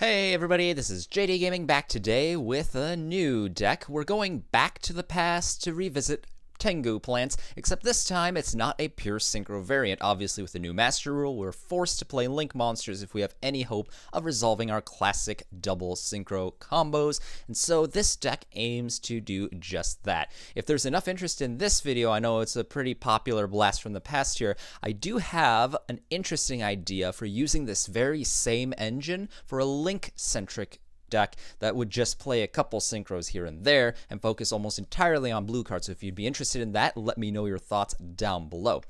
Hey everybody, this is JDGaming back today with a new deck. We're going back to the past to revisit Tengu plants, except this time it's not a pure Synchro variant. Obviously with the new Master Rule, we're forced to play Link monsters if we have any hope of resolving our classic double Synchro combos, and so this deck aims to do just that. If there's enough interest in this video, I know it's a pretty popular blast from the past here, I do have an interesting idea for using this very same engine for a Link-centric deck that would just play a couple synchros here and there and focus almost entirely on blue cards. So if you'd be interested in that, let me know your thoughts down below.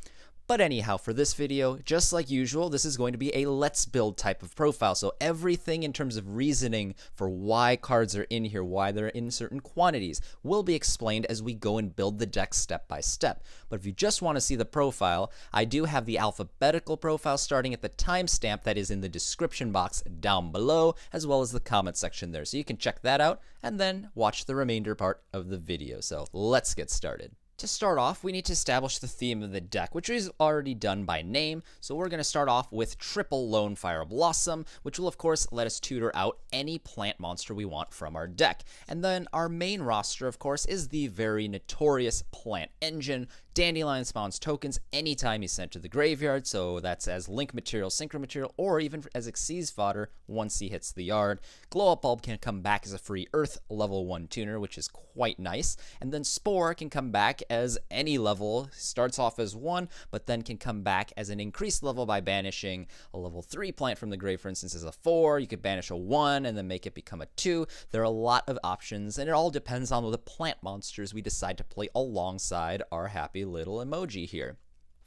But anyhow, for this video, just like usual, this is going to be a let's build type of profile. So everything in terms of reasoning for why cards are in here, why they're in certain quantities, will be explained as we go and build the deck step by step. But if you just want to see the profile, I do have the alphabetical profile starting at the timestamp that is in the description box down below, as well as the comment section there. So you can check that out and then watch the remainder part of the video. So let's get started. To start off, we need to establish the theme of the deck, which is already done by name. So we're going to start off with Triple Lone Fire Blossom, which will of course let us tutor out any plant monster we want from our deck. And then our main roster, of course, is the very notorious Plant Engine. Dandelion spawns tokens anytime he's sent to the graveyard, so that's as Link material, Synchro material, or even as Xyz fodder once he hits the yard. Glow Up Bulb can come back as a free Earth level 1 tuner, which is quite nice. And then Spore can come back as any level, starts off as 1, but then can come back as an increased level by banishing a level 3 plant from the grave, for instance, as a 4. You could banish a 1 and then make it become a 2. There are a lot of options, and it all depends on the plant monsters we decide to play alongside our happy little emoji here.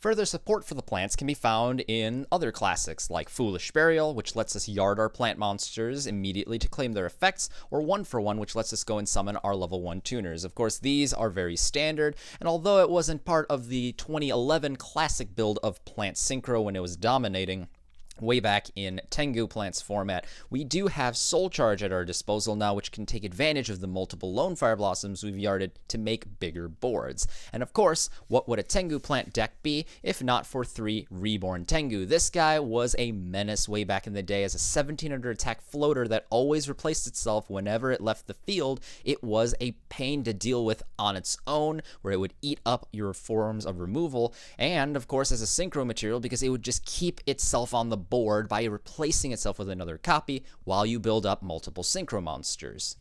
Further support for the plants can be found in other classics like Foolish Burial, which lets us yard our plant monsters immediately to claim their effects, or 1-for-1, which lets us go and summon our level 1 tuners. Of course, these are very standard, and although it wasn't part of the 2011 classic build of Plant Synchro when it was dominating way back in Tengu Plants format, we do have Soul Charge at our disposal now, which can take advantage of the multiple Lone Fire Blossoms we've yarded to make bigger boards. And of course, what would a Tengu Plant deck be if not for 3 Reborn Tengu? This guy was a menace way back in the day as a 1700 attack floater that always replaced itself whenever it left the field. It was a pain to deal with on its own, where it would eat up your forms of removal, and of course as a Synchro material because it would just keep itself on the board by replacing itself with another copy while you build up multiple Synchro monsters.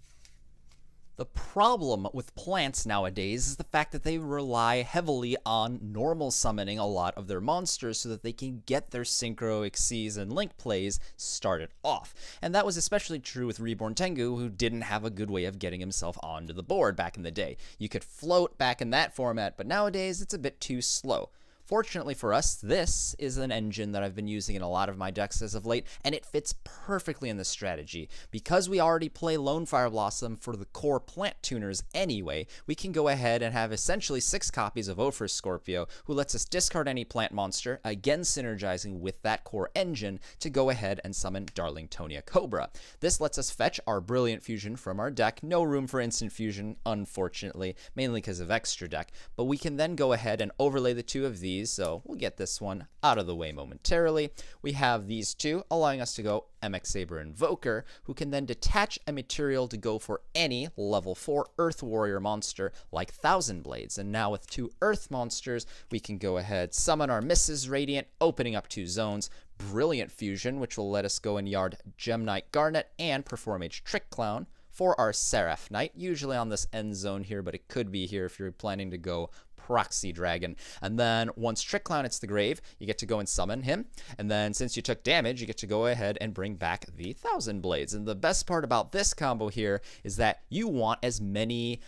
The problem with plants nowadays is the fact that they rely heavily on normal summoning a lot of their monsters so that they can get their Synchro, Xyz, and Link plays started off. And that was especially true with Reborn Tengu, who didn't have a good way of getting himself onto the board back in the day. You could float back in that format, but nowadays it's a bit too slow. Fortunately for us, this is an engine that I've been using in a lot of my decks as of late, and it fits perfectly in this strategy. Because we already play Lone Fire Blossom for the core plant tuners anyway, we can go ahead and have essentially 6 copies of Ophir Scorpio, who lets us discard any plant monster, again synergizing with that core engine to go ahead and summon Darlingtonia Cobra. This lets us fetch our Brilliant Fusion from our deck. No room for instant fusion, unfortunately, mainly because of extra deck, but we can then go ahead and overlay the 2 of these. So we'll get this one out of the way momentarily. We have these 2 allowing us to go MX Saber Invoker, who can then detach a material to go for any level 4 Earth Warrior monster like Thousand Blades. And now with 2 Earth monsters, we can go ahead, summon our Mrs. Radiant, opening up 2 zones. Brilliant Fusion, which will let us go and yard Gem Knight Garnet and Perform Age Trick Clown for our Seraph Knight, usually on this end zone here, but it could be here if you're planning to go Proxy Dragon. And then once Trick Clown hits the grave, you get to go and summon him. And then since you took damage, you get to go ahead and bring back the Thousand Blades. And the best part about this combo here is that you want as many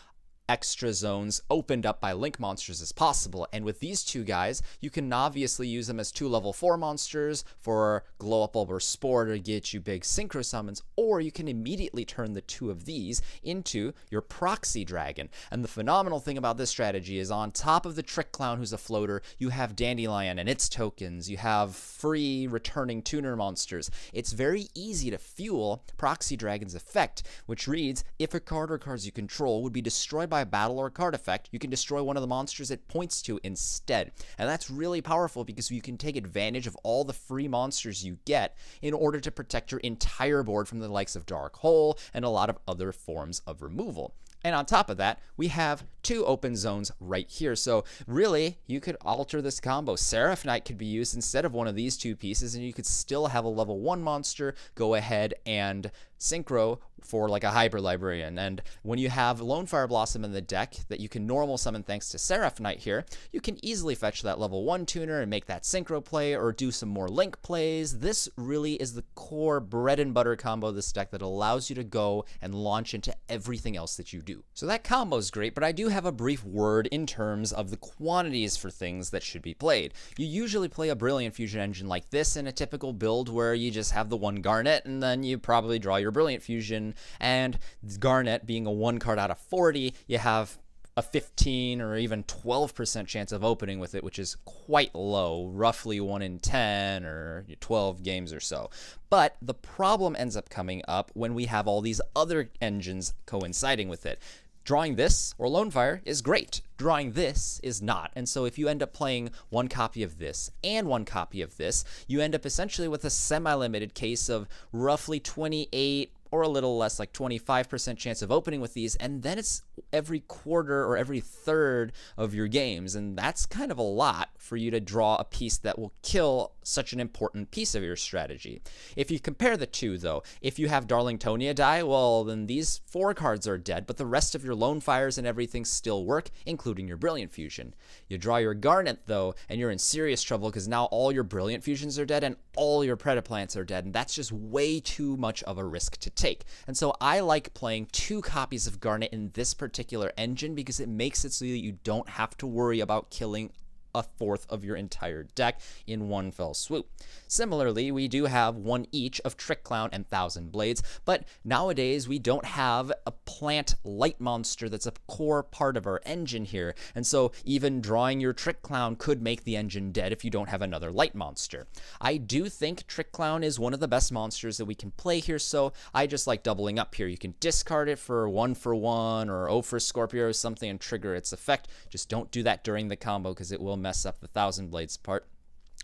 extra zones opened up by Link monsters as possible, and with these 2 guys you can obviously use them as 2 level 4 monsters for Glow Up Bulb or Spore to get you big Synchro summons, or you can immediately turn the 2 of these into your Proxy Dragon. And the phenomenal thing about this strategy is on top of the Trick Clown, who's a floater, you have Dandelion and its tokens, you have free returning tuner monsters. It's very easy to fuel Proxy Dragon's effect, which reads, if a card or cards you control would be destroyed by by a battle or card effect, you can destroy one of the monsters it points to instead. And that's really powerful because you can take advantage of all the free monsters you get in order to protect your entire board from the likes of Dark Hole and a lot of other forms of removal. And on top of that, we have 2 open zones right here. So really, you could alter this combo. Seraph Knight could be used instead of one of these 2 pieces, and you could still have a level 1 monster go ahead and Synchro for like a Hyper Librarian. And when you have Lone Fire Blossom in the deck that you can normal summon thanks to Seraph Knight here, you can easily fetch that level 1 tuner and make that Synchro play or do some more Link plays. This really is the core bread and butter combo of this deck that allows you to go and launch into everything else that you do. So that combo is great, but I do have a brief word in terms of the quantities for things that should be played. You usually play a Brilliant Fusion engine like this in a typical build where you just have the 1 Garnet and then you probably draw your Brilliant Fusion, and Garnet being a 1 card out of 40, you have a 15 or even 12% chance of opening with it, which is quite low, roughly 1 in 10 or 12 games or so. But the problem ends up coming up when we have all these other engines coinciding with it. Drawing this, or Lone Fire, is great. Drawing this is not. And so if you end up playing 1 copy of this and 1 copy of this, you end up essentially with a semi-limited case of roughly 28 or a little less, like 25% chance of opening with these, and then it's every quarter or every third of your games, and that's kind of a lot for you to draw a piece that will kill such an important piece of your strategy. If you compare the two, though, if you have Darlingtonia die, well, then these 4 cards are dead, but the rest of your Lone Fires and everything still work, including your Brilliant Fusion. You draw your Garnet, though, and you're in serious trouble because now all your Brilliant Fusions are dead and all your Predaplants are dead, and that's just way too much of a risk to take. And so I like playing 2 copies of Garnet in this particular engine because it makes it so that you don't have to worry about killing a fourth of your entire deck in one fell swoop. Similarly, we do have 1 each of Trick Clown and Thousand Blades, but nowadays we don't have a plant light monster that's a core part of our engine here, and so even drawing your Trick Clown could make the engine dead if you don't have another light monster. I do think Trick Clown is one of the best monsters that we can play here, so I just like doubling up here. You can discard it for 1 for 1 or 0 for Scorpio or something and trigger its effect. Just don't do that during the combo because it will mess up the Thousand Blades part.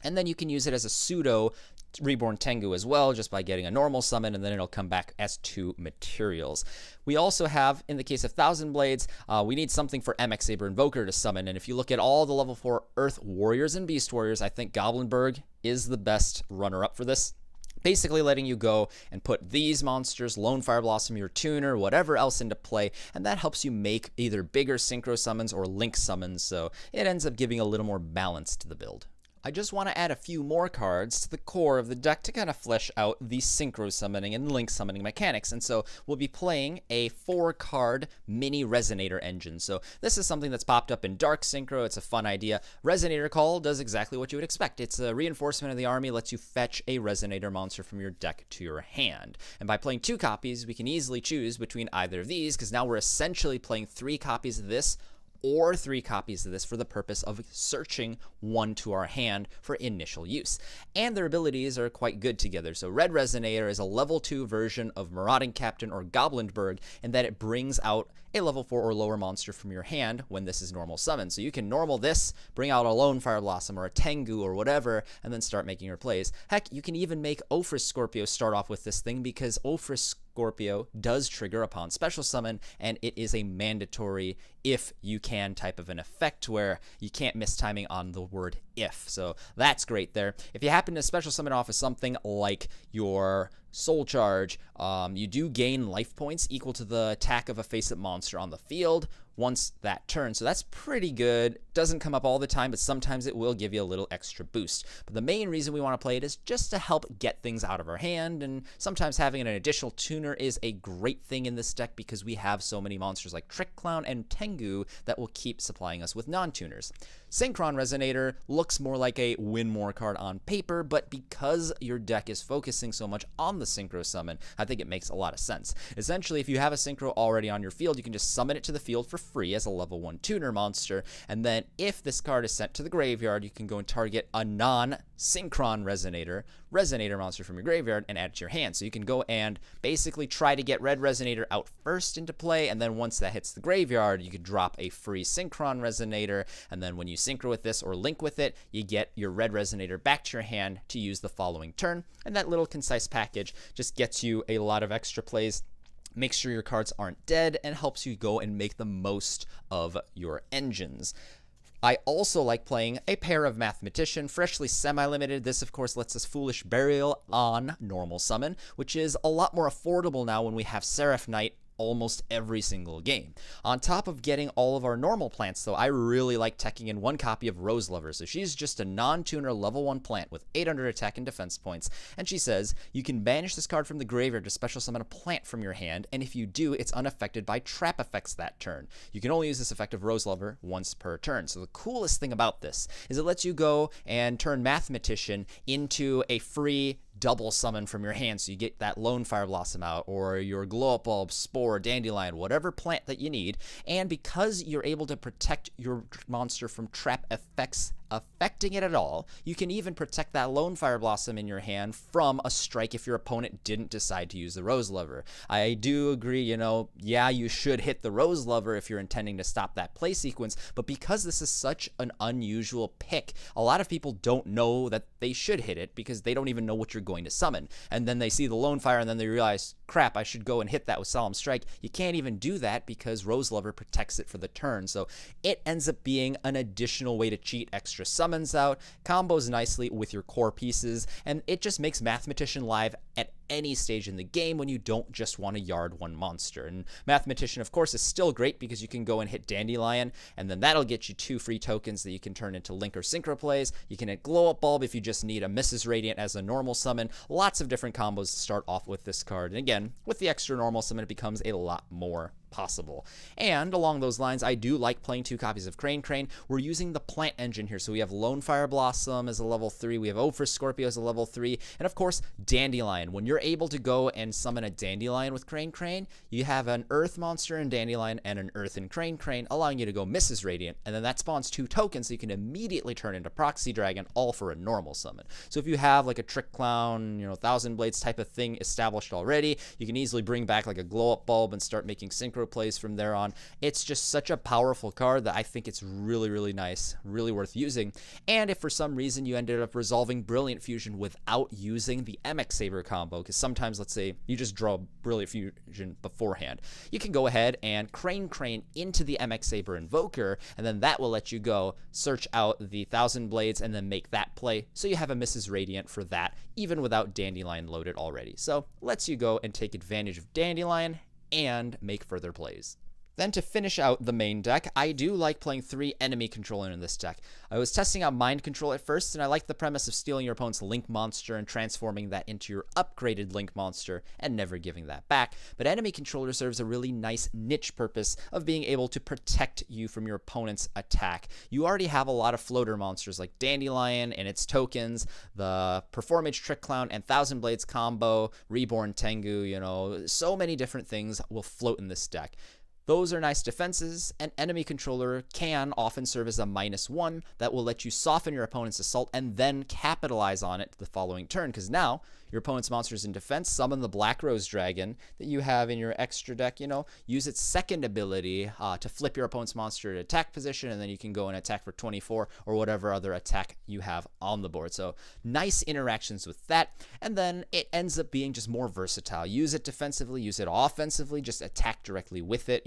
And then you can use it as a pseudo Reborn Tengu as well, just by getting a normal summon, and then it'll come back as 2 materials. We also have, in the case of Thousand Blades, we need something for MX Saber Invoker to summon, and if you look at all the level 4 Earth Warriors and Beast Warriors, I think Goblinberg is the best runner-up for this. Basically letting you go and put these monsters, Lone Fire Blossom, your tuner, whatever else into play, and that helps you make either bigger Synchro summons or Link summons, so it ends up giving a little more balance to the build. I just want to add a few more cards to the core of the deck to kind of flesh out the Synchro summoning and Link summoning mechanics, and so we'll be playing a 4-card mini Resonator engine. So this is something that's popped up in Dark Synchro. It's a fun idea. Resonator Call does exactly what you would expect. It's a reinforcement of the army, lets you fetch a Resonator monster from your deck to your hand. And by playing 2 copies, we can easily choose between either of these, because now we're essentially playing 3 copies of this or 3 copies of this for the purpose of searching 1 to our hand for initial use. And their abilities are quite good together. So Red Resonator is a level 2 version of Marauding Captain or Goblinberg, in that it brings out a level 4 or lower monster from your hand when this is normal summon. So you can normal this, bring out a Lone Fire Blossom or a Tengu or whatever, and then start making your plays. Heck, you can even make Ophrys Scorpio start off with this thing, because Ophrys Scorpio does trigger upon special summon, and it is a mandatory if you can type of an effect where you can't miss timing on the word if. So that's great there. If you happen to special summon off of something like your Soul Charge, you do gain life points equal to the attack of a face-up monster on the field once that turn. So that's pretty good. Doesn't come up all the time, but sometimes it will give you a little extra boost. But the main reason we want to play it is just to help get things out of our hand, and sometimes having an additional tuner is a great thing in this deck because we have so many monsters like Trick Clown and Tengu that will keep supplying us with non-tuners. Synchron Resonator looks more like a win more card on paper, but because your deck is focusing so much on the Synchro summon, I think it makes a lot of sense. Essentially, if you have a Synchro already on your field, you can just summon it to the field for free as a level 1 tuner monster, and then if this card is sent to the graveyard, you can go and target a non-Synchron Resonator, Resonator monster from your graveyard and add it to your hand. So you can go and basically try to get red Resonator out first into play, and then once that hits the graveyard, you could drop a free Synchron Resonator, and then when you synchro with this or link with it, you get your red Resonator back to your hand to use the following turn, and that little concise package just gets you a lot of extra plays, makes sure your cards aren't dead, and helps you go and make the most of your engines. I also like playing a pair of Mathematician, freshly semi-limited. This, of course, lets us Foolish Burial on normal summon, which is a lot more affordable now when we have Seraph Knight almost every single game. On top of getting all of our normal plants, though, I really like teching in one copy of Rose Lover. So she's just a non-tuner level 1 plant with 800 attack and defense points, and she says, you can banish this card from the graveyard to special summon a plant from your hand, and if you do, it's unaffected by trap effects that turn. You can only use this effect of Rose Lover once per turn. So the coolest thing about this is it lets you go and turn Mathematician into a free double summon from your hand, so you get that Lone Fire Blossom out, or your Glow Up Bulb, Spore, Dandelion, whatever plant that you need. And because you're able to protect your monster from trap effects affecting it at all, you can even protect that Lone Fire Blossom in your hand from a strike if your opponent didn't decide to use the Rose Lover. I do agree, yeah, you should hit the Rose Lover if you're intending to stop that play sequence, but because this is such an unusual pick, a lot of people don't know that they should hit it because they don't even know what you're going to summon. And then they see the Lone Fire and then they realize, crap, I should go and hit that with Solemn Strike. You can't even do that because Rose Lover protects it for the turn. So it ends up being an additional way to cheat extra summons out, combos nicely with your core pieces, and it just makes Mathematician live at any stage in the game when you don't just want to yard one monster. And Mathematician, of course, is still great because you can go and hit Dandelion, and then that'll get you 2 free tokens that you can turn into Link or Synchro plays. You can hit Glow Up Bulb if you just need a Mrs. Radiant as a normal summon. Lots of different combos to start off with this card. And again, with the extra normal summon, it becomes a lot more possible. And along those lines, I do like playing 2 copies of Crane. We're using the plant engine here, so we have Lone Fire Blossom as a level 3, we have Opher Scorpio as a level 3, and of course Dandelion. When you're able to go and summon a Dandelion with Crane, you have an Earth monster in Dandelion and an Earth in Crane, allowing you to go Mrs. Radiant, and then that spawns 2 tokens so you can immediately turn into Proxy Dragon, all for a normal summon. So if you have like a Trick Clown, Thousand Blades type of thing established already, you can easily bring back like a Glow Up Bulb and start making Synchro plays from there on. It's just such a powerful card that I think it's really, really nice, really worth using. And if for some reason you ended up resolving Brilliant Fusion without using the MX Saber combo, because sometimes, let's say, you just draw Brilliant Fusion beforehand, you can go ahead and Crane into the MX Saber Invoker, and then that will let you go search out the Thousand Blades and then make that play, so you have a Mrs. Radiant for that, even without Dandelion loaded already. So lets you go and take advantage of Dandelion and make further plays. Then to finish out the main deck, I do like playing 3 enemy controller in this deck. I was testing out Mind Control at first, and I like the premise of stealing your opponent's Link monster and transforming that into your upgraded Link monster and never giving that back. But enemy controller serves a really nice niche purpose of being able to protect you from your opponent's attack. You already have a lot of floater monsters like Dandelion and its tokens, the Performage Trick Clown and Thousand Blades combo, Reborn Tengu, so many different things will float in this deck. Those are nice defenses, and enemy controller can often serve as a -1 that will let you soften your opponent's assault and then capitalize on it the following turn, because now your opponent's monsters in defense summon the Black Rose Dragon that you have in your extra deck, use its second ability to flip your opponent's monster to attack position, and then you can go and attack for 24 or whatever other attack you have on the board. So nice interactions with that, and then it ends up being just more versatile. Use it defensively, use it offensively, just attack directly with it,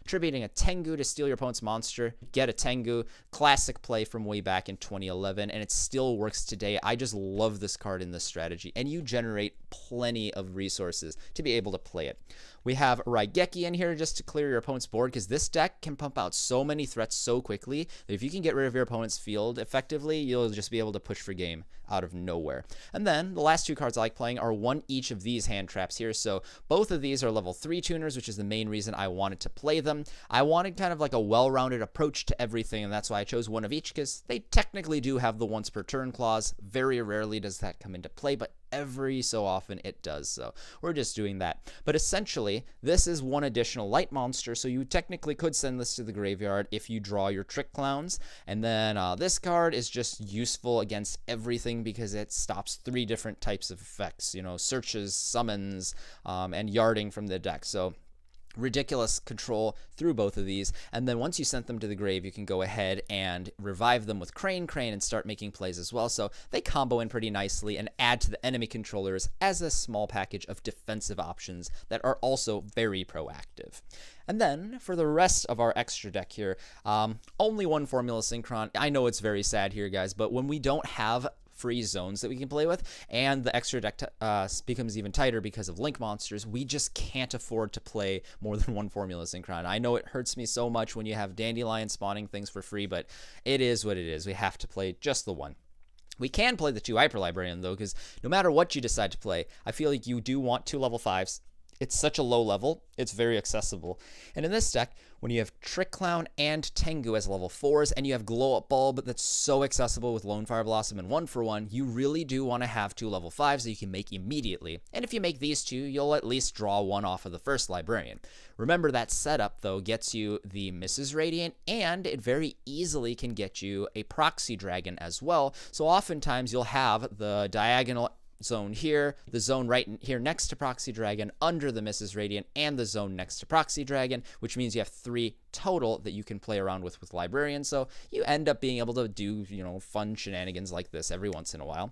tributing a Tengu to steal your opponent's monster, get a Tengu, classic play from way back in 2011, and it still works today. I just love this card in this strategy, and you generate plenty of resources to be able to play it. We have Raigeki in here just to clear your opponent's board, because this deck can pump out so many threats so quickly that if you can get rid of your opponent's field effectively, you'll just be able to push for game out of nowhere. And then the last 2 cards I like playing are 1 each of these hand traps here. So both of these are level 3 tuners, which is the main reason I wanted to play them. I wanted kind of like a well-rounded approach to everything, and that's why I chose 1 of each, because they technically do have the once per turn clause. Very rarely does that come into play, but every so often it does, so we're just doing that. But essentially, this is one additional light monster, so you technically could send this to the graveyard if you draw your Trick Clowns. And then this card is just useful against everything because it stops 3 different types of effects, you know, searches, summons, and yarding from the deck. So ridiculous control through both of these. And then once you sent them to the grave, you can go ahead and revive them with Crane, and start making plays as well. So they combo in pretty nicely and add to the enemy controllers as a small package of defensive options that are also very proactive. And then for the rest of our extra deck here, only one Formula Synchron. I know it's very sad here, guys, but when we don't have free zones that we can play with, and the extra deck becomes even tighter because of link monsters, we just can't afford to play more than one Formula Synchron. I know it hurts me so much when you have Dandelion spawning things for free, but it is what it is. We have to play just the one. We can play the 2 Hyper Librarian, though, because no matter what you decide to play, I feel like you do want 2 level 5s. It's such a low level, it's very accessible. And in this deck, when you have Trick Clown and Tengu as level 4s, and you have Glow Up Bulb that's so accessible with Lone Fire Blossom and 1-for-1, you really do want to have 2 level 5s that you can make immediately. And if you make these 2, you'll at least draw 1 off of the first Librarian. Remember, that setup, though, gets you the Mrs. Radiant, and it very easily can get you a Proxy Dragon as well. So oftentimes you'll have the diagonal zone here, the zone right here next to Proxy Dragon, under the Mrs. Radiant, and the zone next to Proxy Dragon, which means you have 3 total that you can play around with Librarian. So you end up being able to do, you know, fun shenanigans like this every once in a while.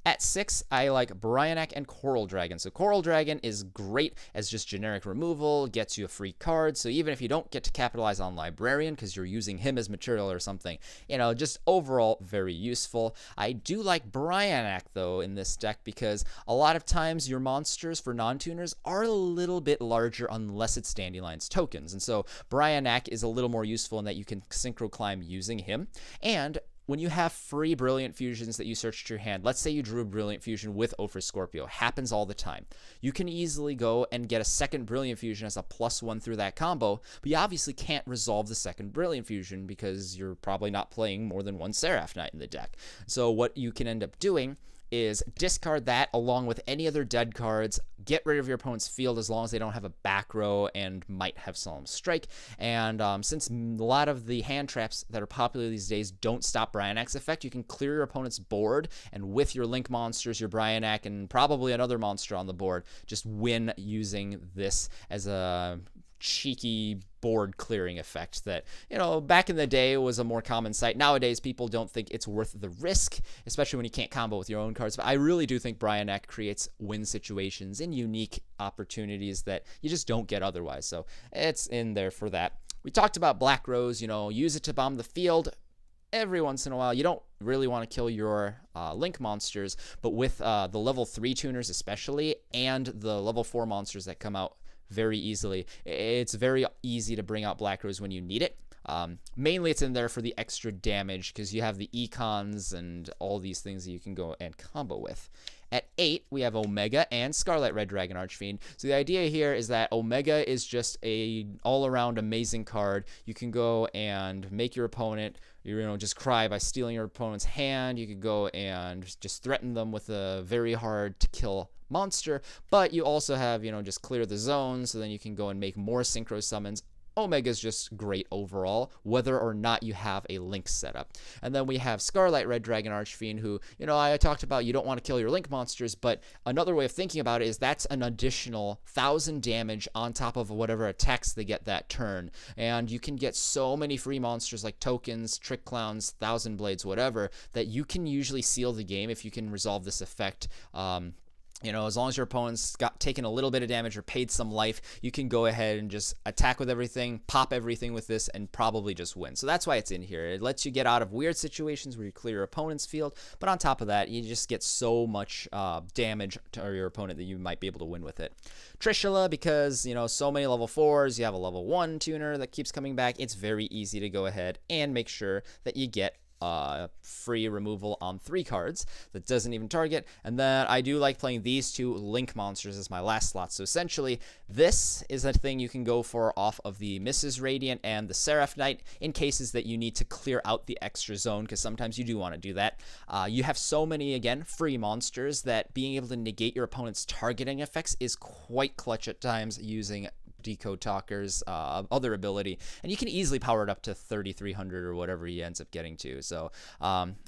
At 6, I like Brionac and Coral Dragon. So Coral Dragon is great as just generic removal, gets you a free card. So even if you don't get to capitalize on Librarian because you're using him as material or something, you know, just overall very useful. I do like Brionac, though, in this deck because a lot of times your monsters for non-tuners are a little bit larger unless it's Dandelion's tokens. And so Brionac is a little more useful in that you can synchro climb using him. And when you have free Brilliant Fusions that you search to your hand, let's say you drew a Brilliant Fusion with Ophir Scorpio, happens all the time. You can easily go and get a second Brilliant Fusion as a +1 through that combo, but you obviously can't resolve the second Brilliant Fusion because you're probably not playing more than 1 Seraph Knight in the deck. So what you can end up doing is discard that along with any other dead cards, get rid of your opponent's field as long as they don't have a back row and might have Solemn Strike. And since a lot of the hand traps that are popular these days don't stop Brionac's effect, you can clear your opponent's board, and with your Link monsters, your Brionac, and probably another monster on the board, just win using this as a cheeky board clearing effect that, you know, back in the day was a more common sight. Nowadays, people don't think it's worth the risk, especially when you can't combo with your own cards. But I really do think Brionac creates win situations and unique opportunities that you just don't get otherwise. So it's in there for that. We talked about Black Rose, you know, use it to bomb the field. Every once in a while, you don't really want to kill your Link monsters, but with the level 3 tuners especially, and the level 4 monsters that come out very easily, it's very easy to bring out Black Rose when you need it. Mainly it's in there for the extra damage because you have the econs and all these things that you can go and combo with. At 8, we have Omega and Scarlet Red Dragon Archfiend. So the idea here is that Omega is just a all-around amazing card. You can go and make your opponent, you know, just cry by stealing your opponent's hand. You could go and just threaten them with a very hard to kill monster, but you also have, you know, just clear the zone, so then you can go and make more synchro summons. Omega is just great overall, whether or not you have a Link setup. And then we have Scarlet Red Dragon Archfiend, who, you know, I talked about you don't want to kill your Link monsters, but another way of thinking about it is that's an additional 1,000 damage on top of whatever attacks they get that turn. And you can get so many free monsters like tokens, Trick Clowns, Thousand Blades, whatever, that you can usually seal the game if you can resolve this effect. You know, as long as your opponent's got taken a little bit of damage or paid some life, you can go ahead and just attack with everything, pop everything with this, and probably just win. So that's why it's in here. It lets you get out of weird situations where you clear your opponent's field, but on top of that, you just get so much damage to your opponent that you might be able to win with it. Trishula, because, you know, so many level 4s, you have a level 1 tuner that keeps coming back, it's very easy to go ahead and make sure that you get free removal on 3 cards that doesn't even target. And then I do like playing these 2 link monsters as my last slot. So essentially, this is a thing you can go for off of the Mrs. Radiant and the Seraph Knight in cases that you need to clear out the extra zone, because sometimes you do want to do that. You have so many, again, free monsters that being able to negate your opponent's targeting effects is quite clutch at times using Decode Talker's other ability, and you can easily power it up to 3,300 or whatever he ends up getting to. So,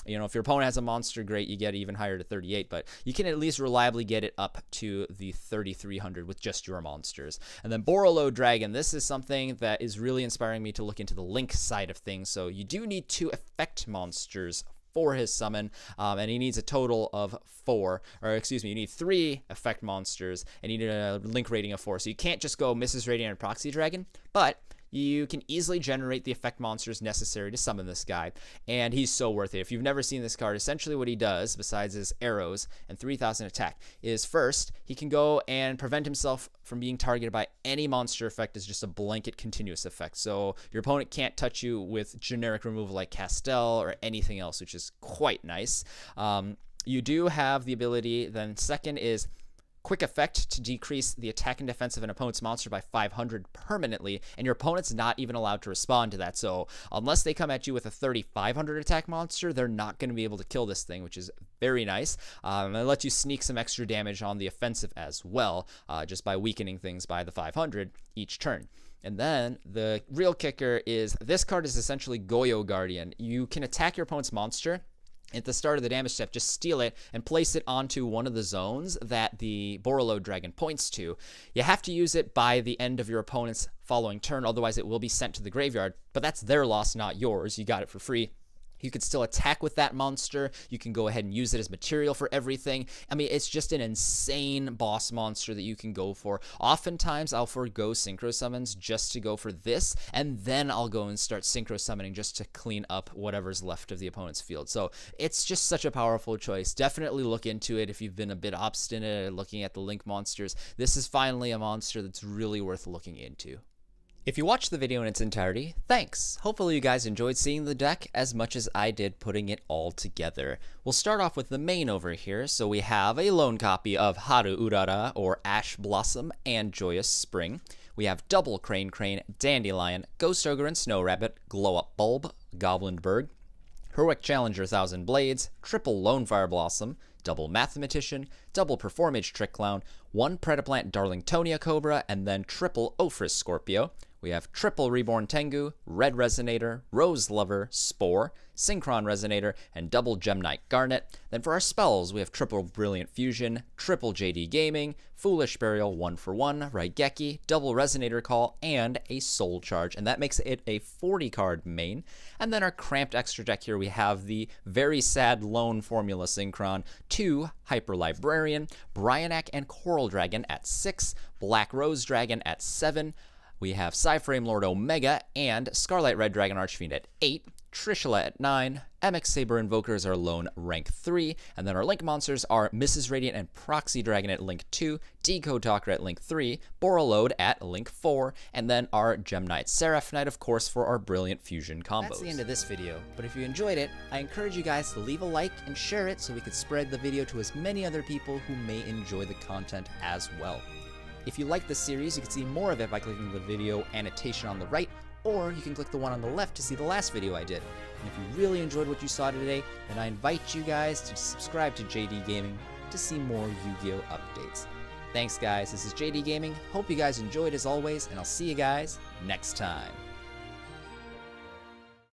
you know, if your opponent has a monster, great, you get even higher to 38, but you can at least reliably get it up to the 3,300 with just your monsters. And then Borolo Dragon, this is something that is really inspiring me to look into the link side of things. So you do need 2 effect monsters for his summon, and he needs a total of 4, or excuse me, you need 3 effect monsters, and you need a link rating of 4. So you can't just go Mrs. Radiant and Proxy Dragon, but you can easily generate the effect monsters necessary to summon this guy, and he's so worth it. If you've never seen this card, essentially what he does, besides his arrows and 3,000 attack, is first, he can go and prevent himself from being targeted by any monster effect as just a blanket continuous effect. So your opponent can't touch you with generic removal like Castel or anything else, which is quite nice. You do have the ability, then second is quick effect to decrease the attack and defense of an opponent's monster by 500 permanently, and your opponent's not even allowed to respond to that. So unless they come at you with a 3,500 attack monster, they're not going to be able to kill this thing, which is very nice. And it lets you sneak some extra damage on the offensive as well, just by weakening things by the 500 each turn. And then the real kicker is this card is essentially Yugioh Guardian. You can attack your opponent's monster at the start of the damage step, just steal it and place it onto one of the zones that the Borolo Dragon points to. You have to use it by the end of your opponent's following turn, otherwise it will be sent to the graveyard, but that's their loss, not yours. You got it for free. You can still attack with that monster. You can go ahead and use it as material for everything. I mean, it's just an insane boss monster that you can go for. Oftentimes, I'll forego synchro summons just to go for this, and then I'll go and start synchro summoning just to clean up whatever's left of the opponent's field. So it's just such a powerful choice. Definitely look into it if you've been a bit obstinate at looking at the Link monsters. This is finally a monster that's really worth looking into. If you watched the video in its entirety, thanks! Hopefully you guys enjoyed seeing the deck as much as I did putting it all together. We'll start off with the main over here, so we have a lone copy of Haru Urara, or Ash Blossom, and Joyous Spring. We have double Crane Crane, Dandelion, Ghost Ogre and Snow Rabbit, Glow Up Bulb, Goblin Bird, Heroic Challenger Thousand Blades, triple Lone Fire Blossom, double Mathematician, double Performage Trick Clown, one Predaplant Darlingtonia Cobra, and then triple Ophrys Scorpio. We have triple Reborn Tengu, Red Resonator, Rose Lover, Spore, Synchron Resonator, and double Gemknight Garnet. Then for our spells, we have triple Brilliant Fusion, triple JDGaming, Foolish Burial 1-for-1, Raigeki, double Resonator Call, and a Soul Charge. And that makes it a 40-card main. And then our cramped extra deck here, we have the very sad lone formula Synchron, 2 Hyper Librarian, Bryonac and Coral Dragon at 6, Black Rose Dragon at 7, we have Psyframe Lord Omega and Scarlet Red Dragon Archfiend at 8, Trishula at 9, MX Saber Invokers are lone rank 3, and then our Link monsters are Mrs. Radiant and Proxy Dragon at link 2, Decode Talker at link 3, Borolode at link 4, and then our Gemknight Seraph Knight, of course, for our Brilliant Fusion combos. That's the end of this video, but if you enjoyed it, I encourage you guys to leave a like and share it so we could spread the video to as many other people who may enjoy the content as well. If you like this series, you can see more of it by clicking the video annotation on the right, or you can click the one on the left to see the last video I did. And if you really enjoyed what you saw today, then I invite you guys to subscribe to JDGaming to see more Yu-Gi-Oh! Updates. Thanks guys, this is JDGaming, hope you guys enjoyed as always, and I'll see you guys next time.